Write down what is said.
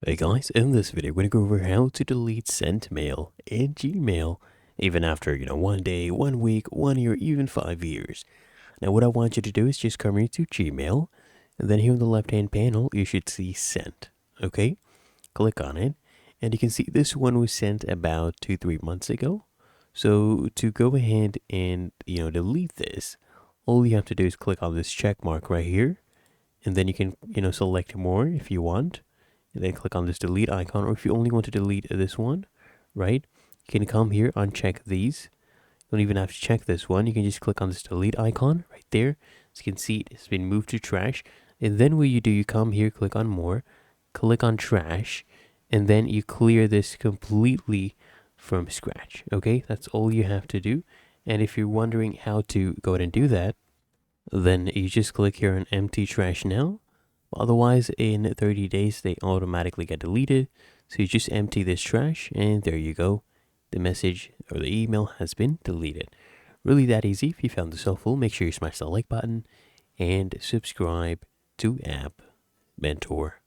Hey guys, in this video, we're going to go over how to delete sent mail in Gmail, even after, 1 day, 1 week, 1 year, even 5 years. Now, what I want you to do is just come here to Gmail, and then here on the left-hand panel, you should see sent, okay? Click on it, and you can see this one was sent about 2-3 months ago. So to go ahead and, delete this, all you have to do is click on this check mark right here, and then you can, select more if you want. And then click on this delete icon, or if you only want to delete this one, right? You can come here, uncheck these. You don't even have to check this one. You can just click on this delete icon right there. As you can see, it's been moved to trash. And then what you do, you come here, click on more, click on trash, and then you clear this completely from scratch. Okay, that's all you have to do. And if you're wondering how to go ahead and do that, then you just click here on empty trash now. Otherwise, in 30 days, they automatically get deleted. So you just empty this trash, and there you go. The message or the email has been deleted. Really that easy. If you found this helpful, make sure you smash the like button and subscribe to App Mentor.